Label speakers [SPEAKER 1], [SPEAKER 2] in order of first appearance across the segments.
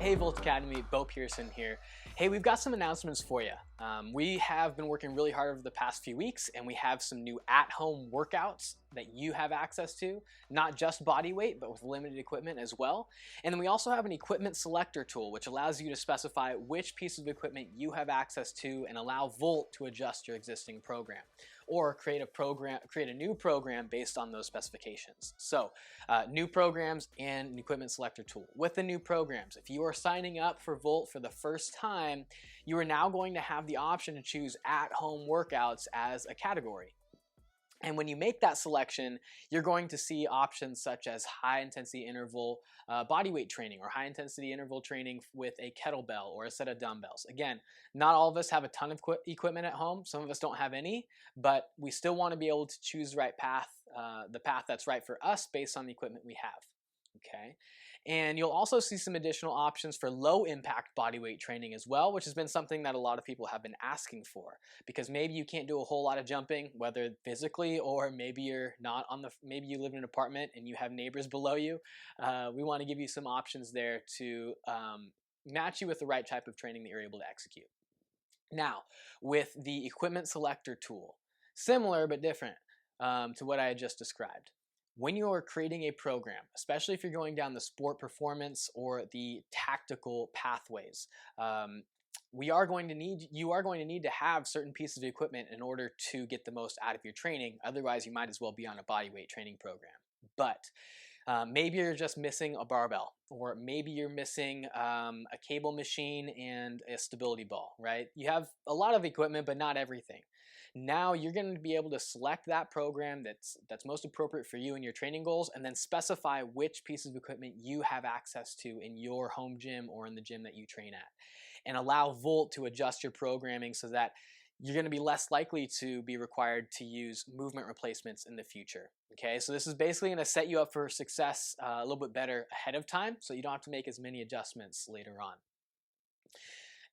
[SPEAKER 1] Hey Volt Academy, Bo Pearson here. Hey, we've got some announcements for you. We have been working really hard over the past few weeks, and we have some new at-home workouts that you have access to, not just body weight, but with limited equipment as well. And then we also have an equipment selector tool, which allows you to specify which piece of equipment you have access to and allow Volt to adjust your existing program, or create a new program based on those specifications. So new programs and an equipment selector tool. With the new programs, if you are signing up for Volt for the first time, you are now going to have the option to choose at-home workouts as a category. And when you make that selection, you're going to see options such as high intensity interval body weight training, or high intensity interval training with a kettlebell or a set of dumbbells. Again, not all of us have a ton of equipment at home. Some of us don't have any, but we still want to be able to choose the right path, the path that's right for us based on the equipment we have. Okay, and you'll also see some additional options for low impact bodyweight training as well, which has been something that a lot of people have been asking for, because maybe you can't do a whole lot of jumping, whether physically, or maybe you're not on the, maybe you live in an apartment and you have neighbors below you. We want to give you some options there to match you with the right type of training that you're able to execute. Now, with the equipment selector tool, similar but different to what I had just described. When you're creating a program, especially if you're going down the sport performance or the tactical pathways, you are going to need to have certain pieces of equipment in order to get the most out of your training. Otherwise, you might as well be on a bodyweight training program. But maybe you're just missing a barbell, or maybe you're missing a cable machine and a stability ball, right? You have a lot of equipment, but not everything. Now you're going to be able to select that program that's most appropriate for you and your training goals, and then specify which pieces of equipment you have access to in your home gym or in the gym that you train at, and allow Volt to adjust your programming so that you're going to be less likely to be required to use movement replacements in the future. Okay, so this is basically going to set you up for success a little bit better ahead of time, so you don't have to make as many adjustments later on.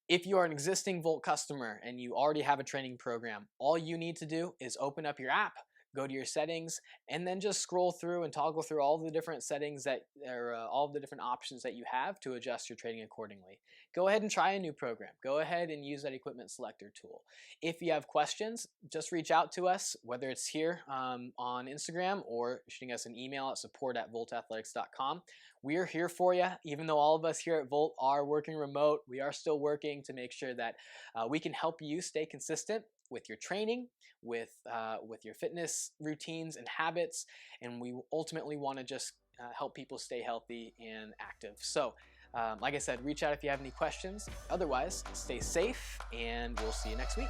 [SPEAKER 1] If you are an existing Volt customer and you already have a training program, all you need to do is open up your app, go to your settings, and then just scroll through and toggle through all the different settings that are all the different options that you have to adjust your training accordingly. Go ahead and try a new program. Go ahead and use that equipment selector tool. If you have questions, just reach out to us, whether it's here on Instagram or shooting us an email at support@voltathletics.com. We are here for you. Even though all of us here at Volt are working remote, we are still working to make sure that we can help you stay consistent with your training, with your fitness routines and habits, and we ultimately want to just help people stay healthy and active. So, like I said, reach out if you have any questions. Otherwise, stay safe, and we'll see you next week.